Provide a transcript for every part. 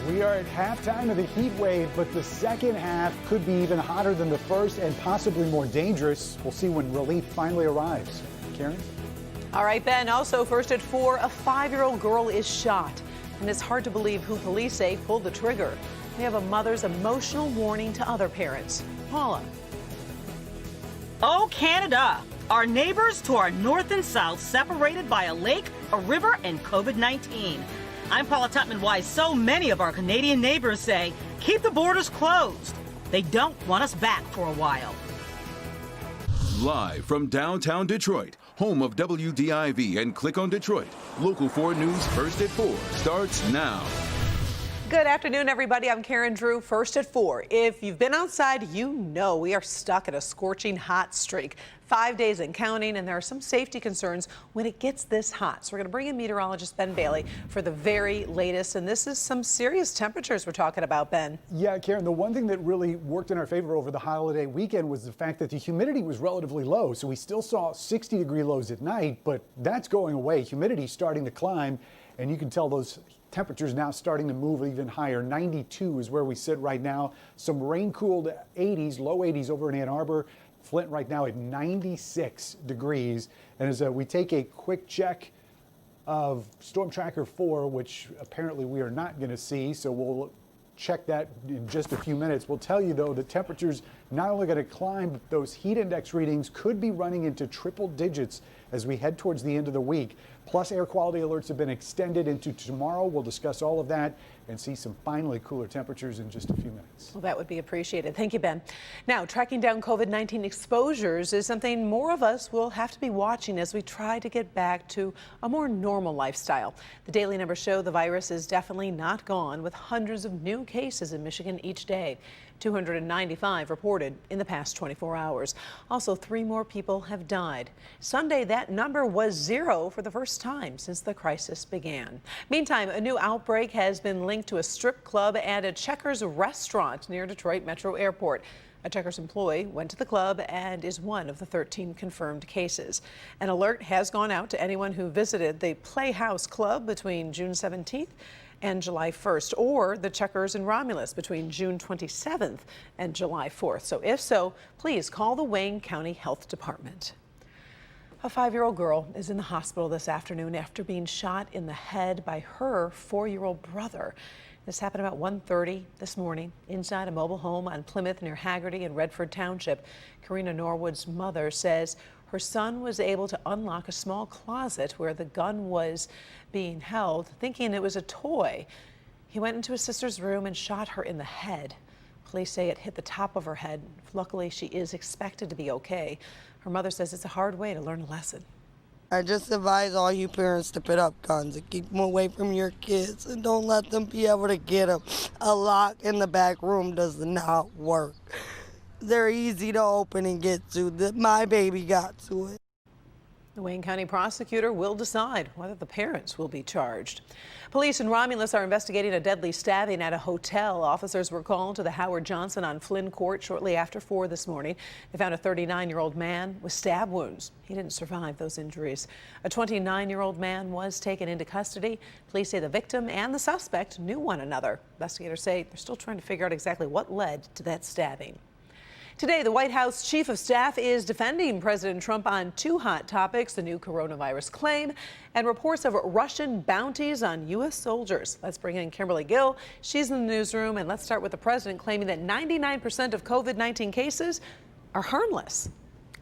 We are at halftime of the heat wave, but the second half could be even hotter than the first and possibly more dangerous. We'll see when relief finally arrives. Karen? All right, Ben. Also, first at 4, a 5-year-old girl is shot. And it's hard to believe who police say pulled the trigger. We have a mother's emotional warning to other parents. Paula. Oh, Canada. Our neighbors to our north and south separated by a lake, a river, and COVID-19. I'm Paula Tutman. Why so many of our Canadian neighbors say keep the borders closed. They don't want us back for a while. Live from downtown Detroit, home of WDIV and Click on Detroit, Local 4 News First at 4 starts now. Good afternoon, everybody. I'm Karen Drew. First at 4. If you've been outside, you know we are stuck in a scorching hot streak. 5 days and counting, and there are some safety concerns when it gets this hot. So we're going to bring in meteorologist Ben Bailey for the very latest. And this is some serious temperatures we're talking about, Ben. Yeah, Karen, the one thing that really worked in our favor over the holiday weekend was the fact that the humidity was relatively low. So we still saw 60-degree lows at night, but that's going away. Humidity starting to climb, and you can tell those temperatures now starting to move even higher. 92 is where we sit right now. Some rain-cooled 80s, low 80s over in Ann Arbor. Flint right now at 96 degrees. And as we take a quick check of Storm Tracker 4, which apparently we are not going to see, so we'll check that in just a few minutes. We'll tell you, though, the temperatures not only going to climb, but those heat index readings could be running into triple digits as we head towards the end of the week. Plus, air quality alerts have been extended into tomorrow. We'll discuss all of that and see some finally cooler temperatures in just a few minutes. Well, that would be appreciated. Thank you, Ben. Now, tracking down COVID-19 exposures is something more of us will have to be watching as we try to get back to a more normal lifestyle. The daily numbers show the virus is definitely not gone, with hundreds of new cases in Michigan each day. 295 reported in the past 24 hours. Also, 3 more people have died. Sunday, that number was 0 for the first time since the crisis began. Meantime, a new outbreak has been linked to a strip club and a Checkers restaurant near Detroit Metro Airport. A Checkers employee went to the club and is one of the 13 confirmed cases. An alert has gone out to anyone who visited the Playhouse Club between June 17th and July 1st, or the Checkers in Romulus between June 27th and July 4th. So if so, please call the Wayne County Health Department. A 5-year-old girl is in the hospital this afternoon after being shot in the head by her 4-year-old brother. This happened about 1:30 this morning inside a mobile home on Plymouth near Haggerty in Redford Township. Karina Norwood's mother says her son was able to unlock a small closet where the gun was being held, thinking it was a toy. He went into his sister's room and shot her in the head. Police say it hit the top of her head. Luckily, she is expected to be okay. Her mother says it's a hard way to learn a lesson. I just advise all you parents to pick up guns and keep them away from your kids and don't let them be able to get them. A lock in the back room does not work. They're easy to open and get to. My baby got to it. The Wayne County prosecutor will decide whether the parents will be charged. Police in Romulus are investigating a deadly stabbing at a hotel. Officers were called to the Howard Johnson on Flynn Court shortly after 4 this morning. They found a 39-year-old man with stab wounds. He didn't survive those injuries. A 29-year-old man was taken into custody. Police say the victim and the suspect knew one another. Investigators say they're still trying to figure out exactly what led to that stabbing. Today, the White House Chief of Staff is defending President Trump on 2 hot topics, the new coronavirus claim and reports of Russian bounties on U.S. soldiers. Let's bring in Kimberly Gill. She's in the newsroom, and let's start with the president claiming that 99% of COVID-19 cases are harmless.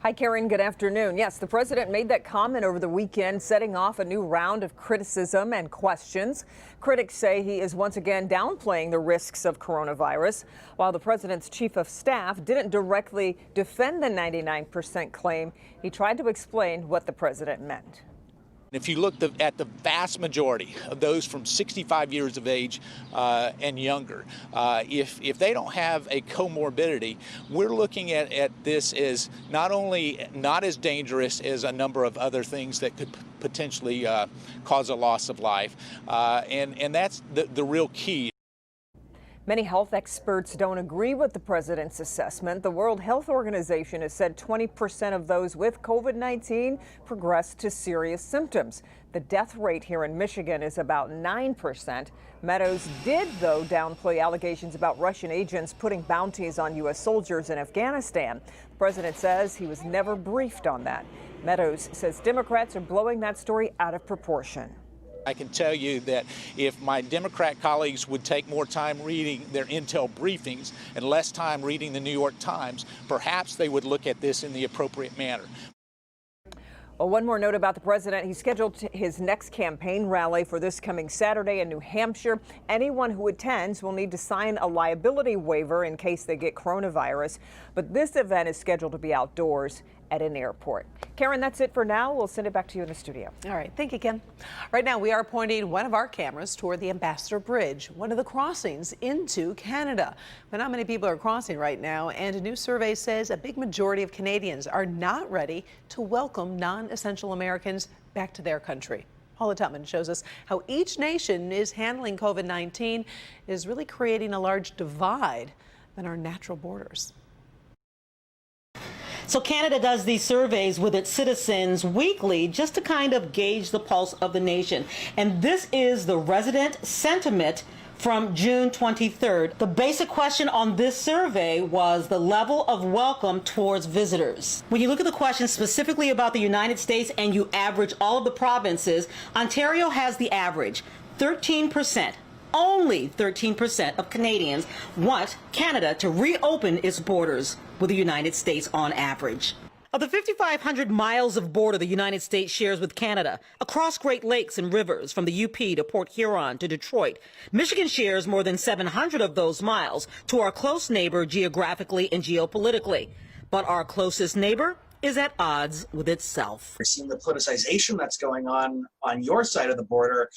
Hi, Karen. Good afternoon. Yes, the president made that comment over the weekend, setting off a new round of criticism and questions. Critics say he is once again downplaying the risks of coronavirus, while the president's chief of staff didn't directly defend the 99% claim. He tried to explain what the president meant. If you look at the vast majority of those from 65 years of age and younger, if they don't have a comorbidity, we're looking at this as not only not as dangerous as a number of other things that could potentially cause a loss of life, and that's the real key. Many health experts don't agree with the president's assessment. The World Health Organization has said 20% of those with COVID-19 progress to serious symptoms. The death rate here in Michigan is about 9%. Meadows did, though, downplay allegations about Russian agents putting bounties on U.S. soldiers in Afghanistan. The president says he was never briefed on that. Meadows says Democrats are blowing that story out of proportion. I can tell you that if my Democrat colleagues would take more time reading their intel briefings and less time reading the New York Times, perhaps they would look at this in the appropriate manner. Well, one more note about the president. He scheduled his next campaign rally for this coming Saturday in New Hampshire. Anyone who attends will need to sign a liability waiver in case they get coronavirus. But this event is scheduled to be outdoors at an airport. Karen, that's it for now. We'll send it back to you in the studio. All right. Thank you, Kim. Right now, we are pointing one of our cameras toward the Ambassador Bridge, one of the crossings into Canada. But not many people are crossing right now, and a new survey says a big majority of Canadians are not ready to welcome non-essential Americans back to their country. Paula Tutman shows us how each nation is handling COVID-19 is really creating a large divide in our natural borders. So Canada does these surveys with its citizens weekly just to kind of gauge the pulse of the nation. And this is the resident sentiment from June 23rd. The basic question on this survey was the level of welcome towards visitors. When you look at the question specifically about the United States and you average all of the provinces, Ontario has the average, 13%. Only 13% of Canadians want Canada to reopen its borders with the United States on average. Of the 5,500 miles of border the United States shares with Canada, across Great Lakes and rivers from the UP to Port Huron to Detroit, Michigan shares more than 700 of those miles to our close neighbor geographically and geopolitically. But our closest neighbor is at odds with itself. We're seeing the politicization that's going on your side of the border,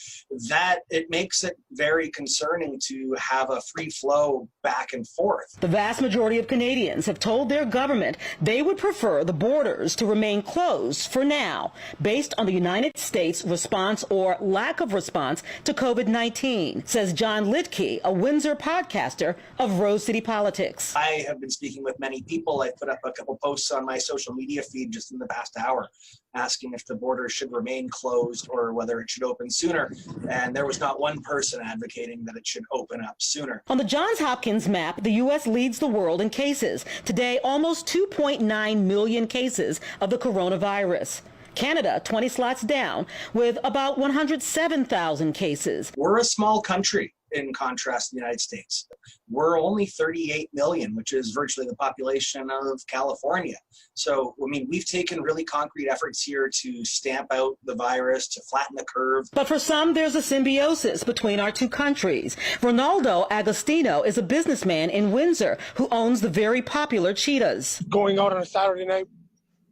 that it makes it very concerning to have a free flow back and forth. The vast majority of Canadians have told their government they would prefer the borders to remain closed for now, based on the United States response or lack of response to COVID-19, says John Litke, a Windsor podcaster of Rose City Politics. I have been speaking with many people. I put up a couple posts on my social media feed just in the past hour asking if the border should remain closed or whether it should open sooner. And there was not one person advocating that it should open up sooner. On the Johns Hopkins map, the U.S. leads the world in cases. Today, almost 2.9 million cases of the coronavirus. Canada, 20 slots down, with about 107,000 cases. We're a small country in contrast to the United States. We're only 38 million, which is virtually the population of California. So, I mean, we've taken really concrete efforts here to stamp out the virus, to flatten the curve. But for some, there's a symbiosis between our two countries. Ronaldo Agostino is a businessman in Windsor who owns the very popular Cheetahs. Going out on a Saturday night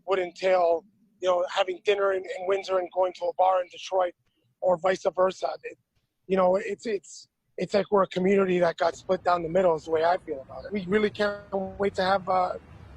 would entail, having dinner in Windsor and going to a bar in Detroit, or vice versa. It's like we're a community that got split down the middle is the way I feel about it. We really can't wait to have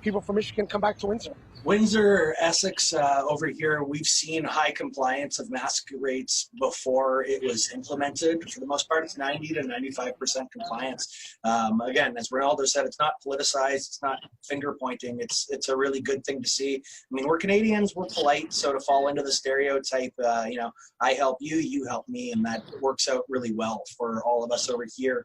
people from Michigan come back to Windsor. Windsor, Essex, over here, we've seen high compliance of mask rates before it was implemented. For the most part, it's 90 to 95% compliance. Again, as Ronaldo said, it's not politicized, it's not finger pointing. It's a really good thing to see. I mean, we're Canadians, we're polite, so to fall into the stereotype, I help you, you help me, and that works out really well for all of us over here.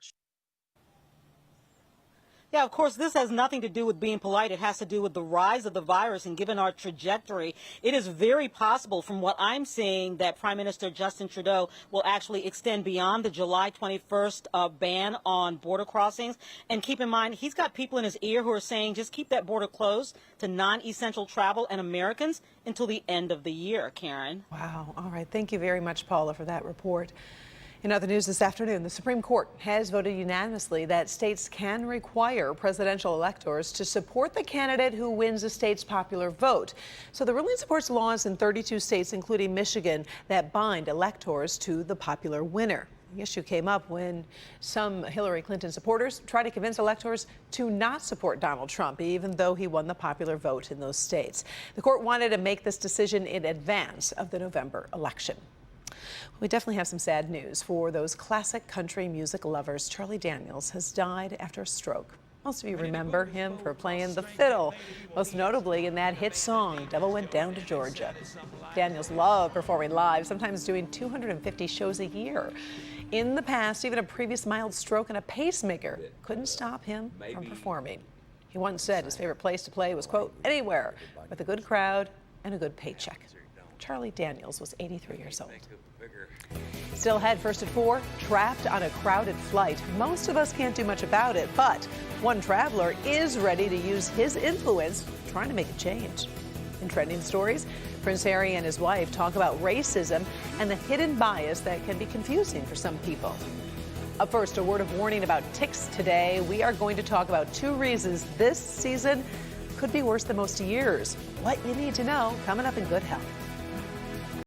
Yeah, of course, this has nothing to do with being polite. It has to do with the rise of the virus, and given our trajectory, it is very possible from what I'm seeing that Prime Minister Justin Trudeau will actually extend beyond the July 21st ban on border crossings. And keep in mind, he's got people in his ear who are saying just keep that border closed to non-essential travel and Americans until the end of the year, Karen. Wow. All right. Thank you very much, Paula, for that report. In other news this afternoon, the Supreme Court has voted unanimously that states can require presidential electors to support the candidate who wins a state's popular vote. So the ruling supports laws in 32 states, including Michigan, that bind electors to the popular winner. The issue came up when some Hillary Clinton supporters tried to convince electors to not support Donald Trump, even though he won the popular vote in those states. The court wanted to make this decision in advance of the November election. We definitely have some sad news for those classic country music lovers. Charlie Daniels has died after a stroke. Most of you remember him for playing the fiddle, most notably in that hit song, Devil Went Down to Georgia. Daniels loved performing live, sometimes doing 250 shows a year. In the past, even a previous mild stroke and a pacemaker couldn't stop him from performing. He once said his favorite place to play was, quote, anywhere with a good crowd and a good paycheck. Charlie Daniels was 83 years old. Still ahead, first at 4, trapped on a crowded flight. Most of us can't do much about it, but one traveler is ready to use his influence trying to make a change. In trending stories, Prince Harry and his wife talk about racism and the hidden bias that can be confusing for some people. Up first, a word of warning about ticks today. We are going to talk about 2 reasons this season could be worse than most years. What you need to know coming up in Good Health.